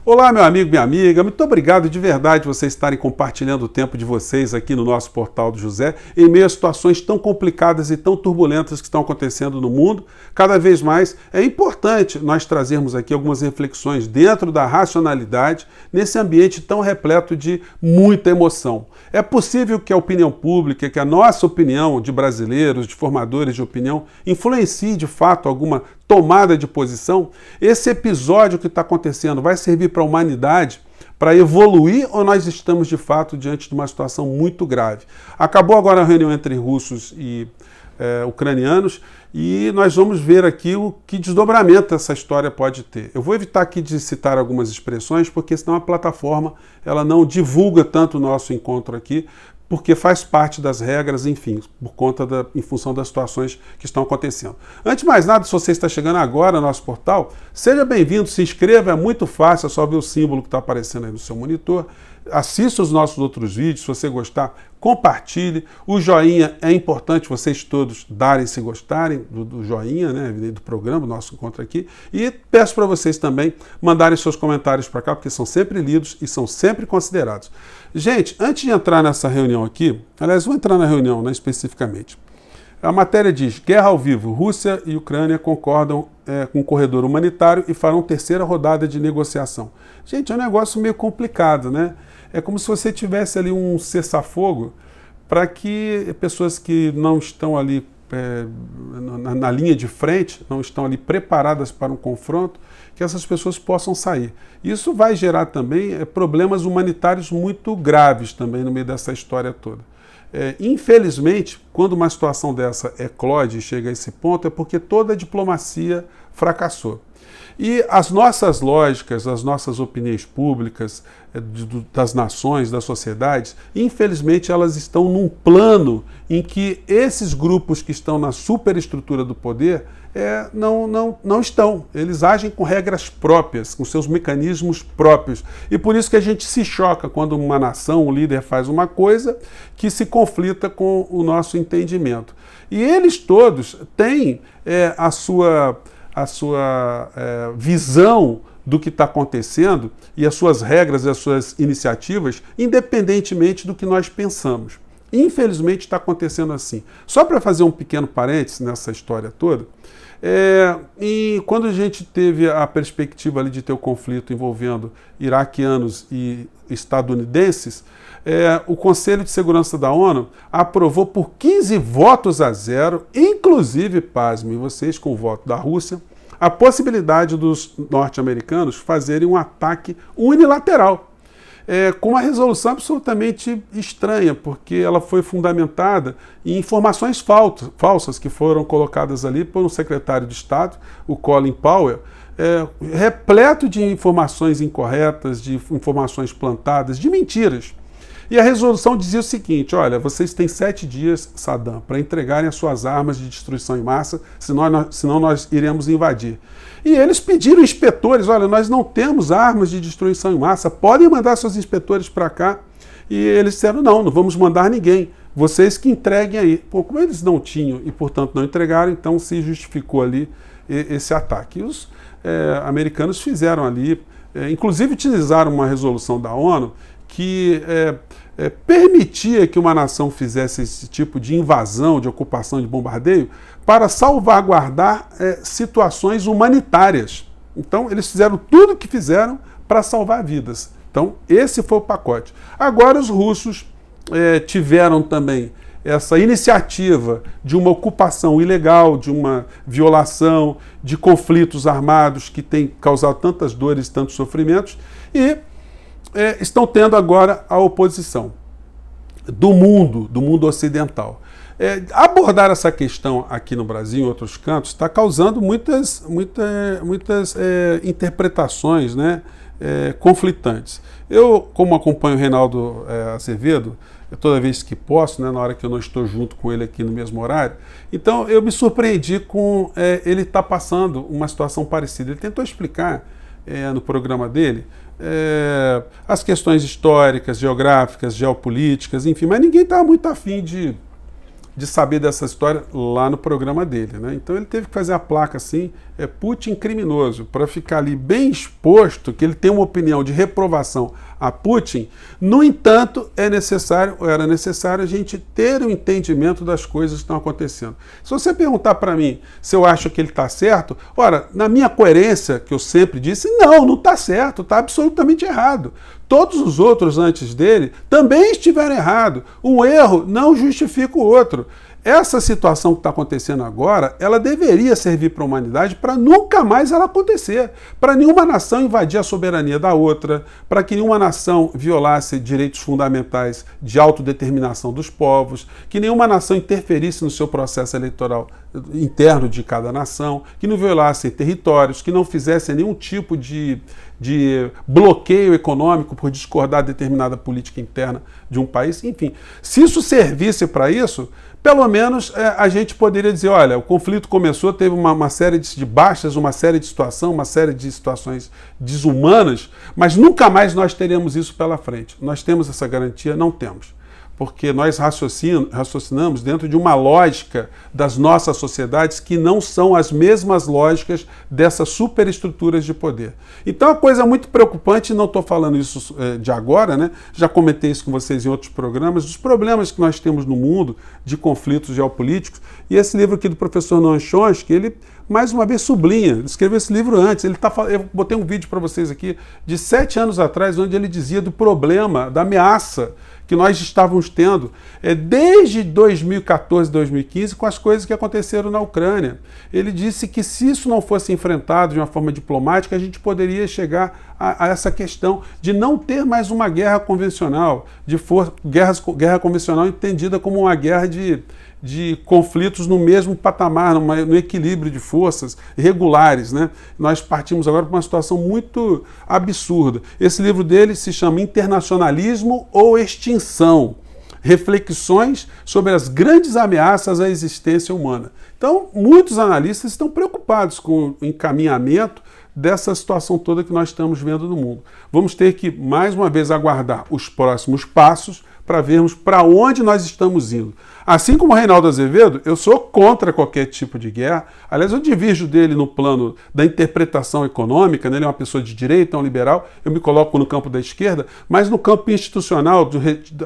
Olá, meu amigo, minha amiga, muito obrigado de verdade vocês estarem compartilhando o tempo de vocês aqui no nosso Portal do José, em meio a situações tão complicadas e tão turbulentas que estão acontecendo no mundo. Cada vez mais é importante nós trazermos aqui algumas reflexões dentro da racionalidade, nesse ambiente tão repleto de muita emoção. É possível que a opinião pública, que a nossa opinião de brasileiros, de formadores de opinião, influencie de fato alguma tomada de posição? Esse episódio que está acontecendo vai servir para a humanidade para evoluir ou nós estamos de fato diante de uma situação muito grave? Acabou agora a reunião entre russos e ucranianos e nós vamos ver aqui o que desdobramento essa história pode ter. Eu vou evitar aqui de citar algumas expressões porque senão a plataforma ela não divulga tanto o nosso encontro aqui, porque faz parte das regras, enfim, em função das situações que estão acontecendo. Antes de mais nada, se você está chegando agora no nosso portal, seja bem-vindo, se inscreva, é muito fácil, é só ver o símbolo que está aparecendo aí no seu monitor. Assista os nossos outros vídeos, se você gostar, compartilhe. O joinha é importante vocês todos darem se gostarem do joinha, né, do programa, do nosso encontro aqui. E peço para vocês também mandarem seus comentários para cá, porque são sempre lidos e são sempre considerados. Gente, antes de entrar nessa reunião aqui, aliás, vou entrar na reunião, né, especificamente. A matéria diz: guerra ao vivo, Rússia e Ucrânia concordam com um corredor humanitário e farão terceira rodada de negociação. Gente, é um negócio meio complicado, né? É como se você tivesse ali um cessar-fogo para que pessoas que não estão ali na linha de frente, não estão ali preparadas para um confronto, que essas pessoas possam sair. Isso vai gerar também problemas humanitários muito graves também no meio dessa história toda. Infelizmente, quando uma situação dessa eclode e chega a esse ponto, é porque toda a diplomacia fracassou. E as nossas lógicas, as nossas opiniões públicas, das nações, das sociedades, infelizmente elas estão num plano em que esses grupos que estão na superestrutura do poder não estão. Eles agem com regras próprias, com seus mecanismos próprios. E por isso que a gente se choca quando uma nação, um líder faz uma coisa que se conflita com o nosso entendimento. E eles todos têm a sua visão do que está acontecendo e as suas regras e as suas iniciativas, independentemente do que nós pensamos. Infelizmente está acontecendo assim. Só para fazer um pequeno parênteses nessa história toda, e quando a gente teve a perspectiva ali de ter o conflito envolvendo iraquianos e estadunidenses, o Conselho de Segurança da ONU aprovou por 15 votos a 0, inclusive, pasmem vocês, com o voto da Rússia, a possibilidade dos norte-americanos fazerem um ataque unilateral, com uma resolução absolutamente estranha, porque ela foi fundamentada em informações falsas que foram colocadas ali por um secretário de Estado, o Colin Powell, repleto de informações incorretas, de informações plantadas, de mentiras. E a resolução dizia o seguinte: olha, vocês têm 7 dias, Saddam, para entregarem as suas armas de destruição em massa, senão nós iremos invadir. E eles pediram inspetores: olha, nós não temos armas de destruição em massa, podem mandar seus inspetores para cá. E eles disseram: não vamos mandar ninguém, vocês que entreguem aí. Pô, como eles não tinham e, portanto, não entregaram, então se justificou ali esse ataque. E os americanos fizeram ali, inclusive utilizaram uma resolução da ONU que permitia que uma nação fizesse esse tipo de invasão, de ocupação, de bombardeio, para salvaguardar situações humanitárias. Então, eles fizeram tudo o que fizeram para salvar vidas. Então, esse foi o pacote. Agora, os russos tiveram também essa iniciativa de uma ocupação ilegal, de uma violação, de conflitos armados que têm causado tantas dores, tantos sofrimentos, e estão tendo agora a oposição do mundo ocidental. Abordar essa questão aqui no Brasil, em outros cantos, está causando muitas interpretações, né, conflitantes. Eu, como acompanho o Reinaldo Azevedo, toda vez que posso, né, na hora que eu não estou junto com ele aqui no mesmo horário, então eu me surpreendi com ele estar passando uma situação parecida. Ele tentou explicar no programa dele as questões históricas, geográficas, geopolíticas, enfim, mas ninguém estava muito afim de saber dessa história lá no programa dele, né? Então ele teve que fazer a placa assim, Putin criminoso, para ficar ali bem exposto que ele tem uma opinião de reprovação a Putin. No entanto, era necessário a gente ter um entendimento das coisas que estão acontecendo. Se você perguntar para mim se eu acho que ele está certo, ora, na minha coerência, que eu sempre disse, não está certo, está absolutamente errado. Todos os outros antes dele também estiveram errados. Um erro não justifica o outro. Essa situação que está acontecendo agora, ela deveria servir para a humanidade para nunca mais ela acontecer. Para nenhuma nação invadir a soberania da outra, para que nenhuma nação violasse direitos fundamentais de autodeterminação dos povos, que nenhuma nação interferisse no seu processo eleitoral interno de cada nação, que não violasse territórios, que não fizesse nenhum tipo de bloqueio econômico por discordar de determinada política interna de um país. Enfim, se isso servisse para isso, pelo menos a gente poderia dizer, olha, o conflito começou, teve uma série de baixas, uma série de situações desumanas, mas nunca mais nós teremos isso pela frente. Nós temos essa garantia? Não temos. Porque nós raciocinamos dentro de uma lógica das nossas sociedades que não são as mesmas lógicas dessas superestruturas de poder. Então é uma coisa muito preocupante, não estou falando isso de agora, né? Já comentei isso com vocês em outros programas, dos problemas que nós temos no mundo de conflitos geopolíticos. E esse livro aqui do professor Noam Chomsky, ele mais uma vez sublinha, ele escreveu esse livro antes, eu botei um vídeo para vocês aqui de 7 anos atrás, onde ele dizia do problema, da ameaça que nós estávamos tendo desde 2014, 2015, com as coisas que aconteceram na Ucrânia. Ele disse que se isso não fosse enfrentado de uma forma diplomática, a gente poderia chegar a essa questão de não ter mais uma guerra convencional, guerra convencional entendida como uma guerra de conflitos no mesmo patamar, no equilíbrio de forças regulares, né? Nós partimos agora para uma situação muito absurda. Esse livro dele se chama Internacionalismo ou Extinção? Reflexões sobre as grandes ameaças à existência humana. Então, muitos analistas estão preocupados com o encaminhamento dessa situação toda que nós estamos vendo no mundo. Vamos ter que, mais uma vez, aguardar os próximos passos para vermos para onde nós estamos indo. Assim como o Reinaldo Azevedo, eu sou contra qualquer tipo de guerra. Aliás, eu divirjo dele no plano da interpretação econômica, né? Ele é uma pessoa de direita, um liberal, eu me coloco no campo da esquerda, mas no campo institucional,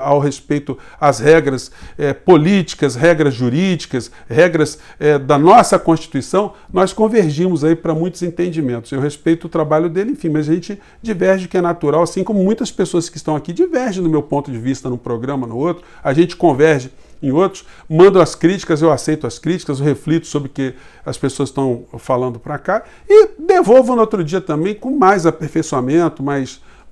ao respeito às regras políticas, regras jurídicas, regras da nossa Constituição, nós convergimos aí para muitos entendimentos. Eu respeito o trabalho dele, enfim, mas a gente diverge, que é natural, assim como muitas pessoas que estão aqui divergem do meu ponto de vista num programa, no outro, a gente converge em outros, mando as críticas, eu aceito as críticas, eu reflito sobre o que as pessoas estão falando para cá e devolvo no outro dia também com mais aperfeiçoamento,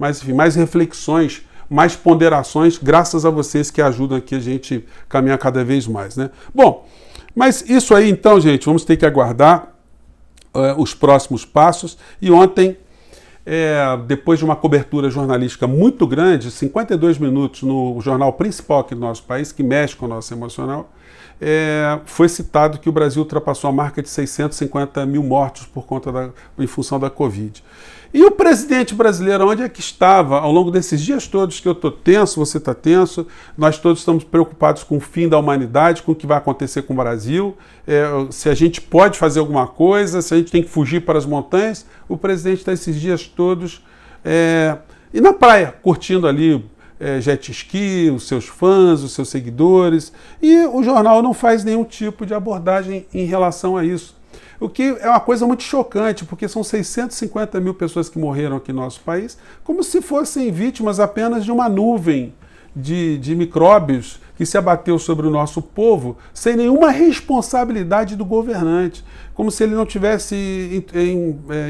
enfim, mais reflexões, mais ponderações, graças a vocês que ajudam aqui a gente caminhar cada vez mais, né? Bom, mas isso aí então, gente, vamos ter que aguardar os próximos passos. E ontem, depois de uma cobertura jornalística muito grande, 52 minutos no jornal principal aqui do nosso país, que mexe com o nosso emocional, foi citado que o Brasil ultrapassou a marca de 650 mil mortos em função da Covid. E o presidente brasileiro, onde é que estava ao longo desses dias todos que eu estou tenso, você está tenso, nós todos estamos preocupados com o fim da humanidade, com o que vai acontecer com o Brasil, se a gente pode fazer alguma coisa, se a gente tem que fugir para as montanhas. O presidente está esses dias todos e na praia, curtindo ali jet ski, os seus fãs, os seus seguidores, e o jornal não faz nenhum tipo de abordagem em relação a isso. O que é uma coisa muito chocante, porque são 650 mil pessoas que morreram aqui no nosso país, como se fossem vítimas apenas de uma nuvem de micróbios que se abateu sobre o nosso povo, sem nenhuma responsabilidade do governante, como se ele não tivesse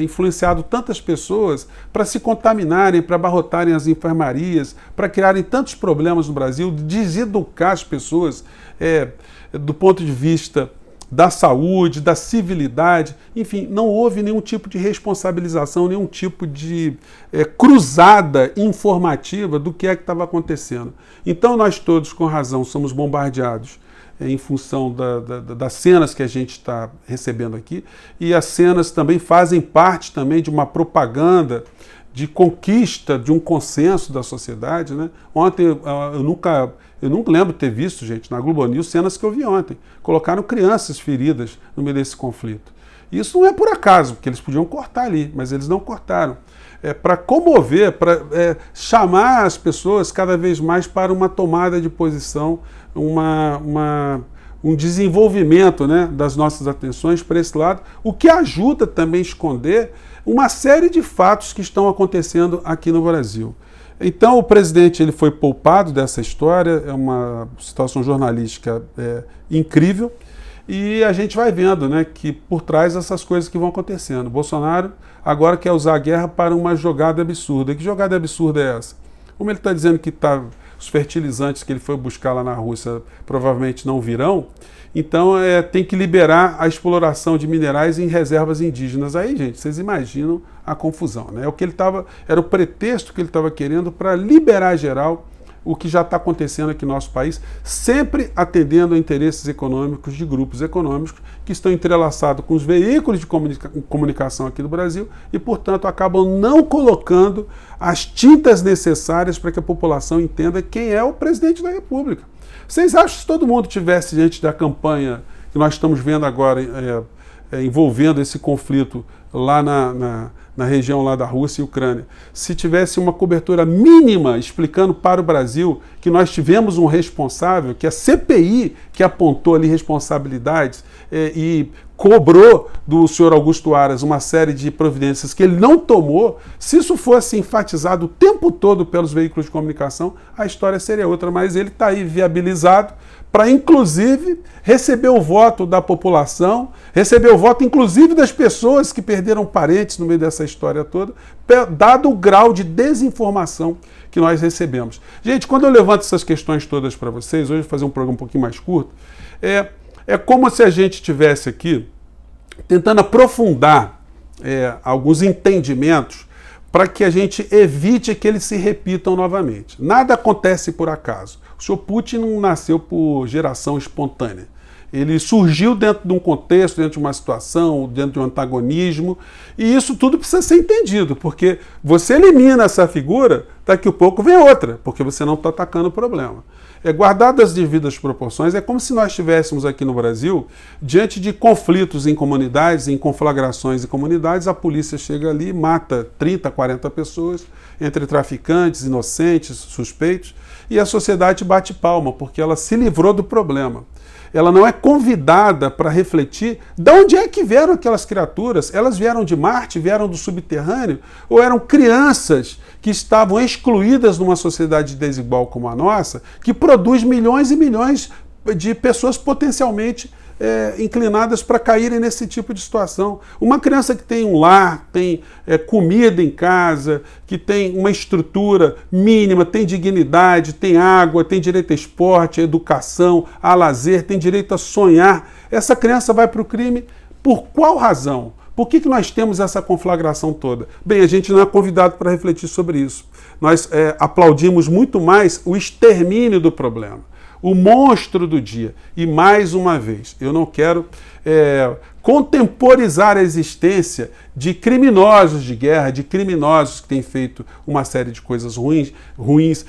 influenciado tantas pessoas para se contaminarem, para abarrotarem as enfermarias, para criarem tantos problemas no Brasil, deseducar as pessoas do ponto de vista da saúde, da civilidade, enfim, não houve nenhum tipo de responsabilização, nenhum tipo de cruzada informativa do que estava acontecendo. Então nós todos, com razão, somos bombardeados em função das cenas que a gente está recebendo aqui, e as cenas também fazem parte também de uma propaganda de conquista de um consenso da sociedade, né? Ontem eu nunca lembro de ter visto, gente, na Globo News, cenas que eu vi ontem. Colocaram crianças feridas no meio desse conflito. Isso não é por acaso, porque eles podiam cortar ali, mas eles não cortaram. Para comover, para chamar as pessoas cada vez mais para uma tomada de posição, um desenvolvimento, né, das nossas atenções para esse lado, o que ajuda também a esconder uma série de fatos que estão acontecendo aqui no Brasil. Então o presidente ele foi poupado dessa história, é uma situação jornalística incrível, e a gente vai vendo, né, que por trás dessas coisas que vão acontecendo. Bolsonaro agora quer usar a guerra para uma jogada absurda. Que jogada absurda é essa? Como ele está dizendo que os fertilizantes que ele foi buscar lá na Rússia provavelmente não virão, então tem que liberar a exploração de minerais em reservas indígenas. Aí, gente, vocês imaginam a confusão, né? Era o pretexto que ele estava querendo para liberar geral o que já está acontecendo aqui no nosso país, sempre atendendo a interesses econômicos de grupos econômicos que estão entrelaçados com os veículos de comunicação aqui do Brasil e, portanto, acabam não colocando as tintas necessárias para que a população entenda quem é o presidente da República. Vocês acham que se todo mundo tivesse diante da campanha que nós estamos vendo agora envolvendo esse conflito lá na região lá da Rússia e Ucrânia, se tivesse uma cobertura mínima explicando para o Brasil que nós tivemos um responsável, que a CPI que apontou ali responsabilidades e cobrou do senhor Augusto Aras uma série de providências que ele não tomou, se isso fosse enfatizado o tempo todo pelos veículos de comunicação, a história seria outra, mas ele está aí viabilizado para, inclusive, receber o voto da população, receber o voto, inclusive, das pessoas que perderam parentes no meio dessa história toda, dado o grau de desinformação que nós recebemos. Gente, quando eu levanto essas questões todas para vocês, hoje eu vou fazer um programa um pouquinho mais curto, é como se a gente estivesse aqui tentando aprofundar alguns entendimentos para que a gente evite que eles se repitam novamente. Nada acontece por acaso. O senhor Putin não nasceu por geração espontânea. Ele surgiu dentro de um contexto, dentro de uma situação, dentro de um antagonismo, e isso tudo precisa ser entendido, porque você elimina essa figura, daqui a pouco vem outra, porque você não está atacando o problema. Guardado as devidas proporções, é como se nós estivéssemos aqui no Brasil, diante de conflitos em comunidades, em conflagrações em comunidades, a polícia chega ali e mata 30, 40 pessoas, entre traficantes, inocentes, suspeitos, e a sociedade bate palma, porque ela se livrou do problema. Ela não é convidada para refletir de onde é que vieram aquelas criaturas. Elas vieram de Marte, vieram do subterrâneo, ou eram crianças que estavam excluídas numa sociedade desigual como a nossa, que produz milhões e milhões de pessoas potencialmente inclinadas para caírem nesse tipo de situação. Uma criança que tem um lar, tem comida em casa, que tem uma estrutura mínima, tem dignidade, tem água, tem direito a esporte, a educação, a lazer, tem direito a sonhar. Essa criança vai para o crime por qual razão? Por que nós temos essa conflagração toda? Bem, a gente não é convidado para refletir sobre isso. Nós aplaudimos muito mais o extermínio do problema. O monstro do dia. E mais uma vez, eu não quero contemporizar a existência de criminosos de guerra, de criminosos que têm feito uma série de coisas ruins,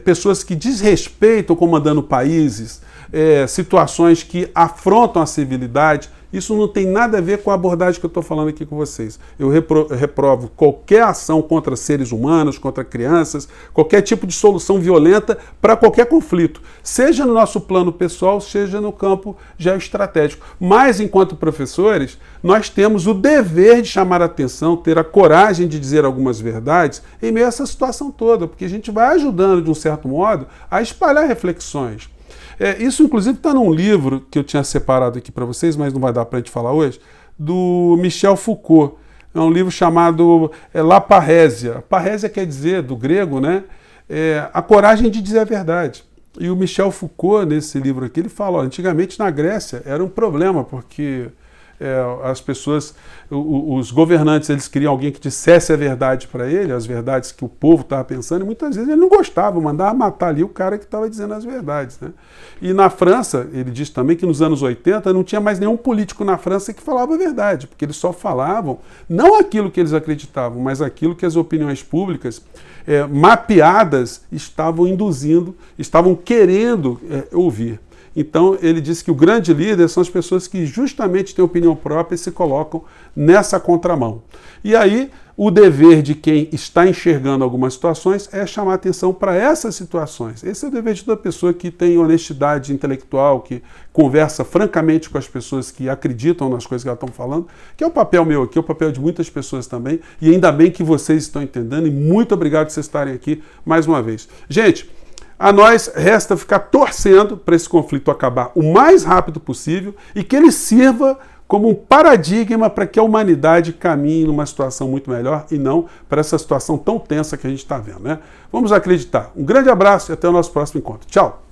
pessoas que desrespeitam comandando países, situações que afrontam a civilidade. Isso não tem nada a ver com a abordagem que eu estou falando aqui com vocês. Eu reprovo qualquer ação contra seres humanos, contra crianças, qualquer tipo de solução violenta para qualquer conflito, seja no nosso plano pessoal, seja no campo geoestratégico. Mas, enquanto professores, nós temos o dever de chamar a atenção, ter a coragem de dizer algumas verdades em meio a essa situação toda, porque a gente vai ajudando, de um certo modo, a espalhar reflexões. Isso, inclusive, está num livro que eu tinha separado aqui para vocês, mas não vai dar para a gente falar hoje, do Michel Foucault. É um livro chamado La Parrhésia. Parrhésia quer dizer, do grego, né, a coragem de dizer a verdade. E o Michel Foucault, nesse livro aqui, ele fala, antigamente na Grécia era um problema, porque as pessoas, os governantes, eles queriam alguém que dissesse a verdade para ele, as verdades que o povo estava pensando, e muitas vezes ele não gostava, mandava matar ali o cara que estava dizendo as verdades, né? E na França, ele diz também que nos anos 80 não tinha mais nenhum político na França que falava a verdade, porque eles só falavam não aquilo que eles acreditavam, mas aquilo que as opiniões públicas mapeadas estavam induzindo, estavam querendo ouvir. Então, ele disse que o grande líder são as pessoas que justamente têm opinião própria e se colocam nessa contramão. E aí, o dever de quem está enxergando algumas situações é chamar atenção para essas situações. Esse é o dever de toda pessoa que tem honestidade intelectual, que conversa francamente com as pessoas que acreditam nas coisas que elas estão falando, que é o papel meu aqui, é o papel de muitas pessoas também, e ainda bem que vocês estão entendendo, e muito obrigado por vocês estarem aqui mais uma vez. Gente, a nós resta ficar torcendo para esse conflito acabar o mais rápido possível e que ele sirva como um paradigma para que a humanidade caminhe numa situação muito melhor e não para essa situação tão tensa que a gente está vendo, né? Vamos acreditar. Um grande abraço e até o nosso próximo encontro. Tchau!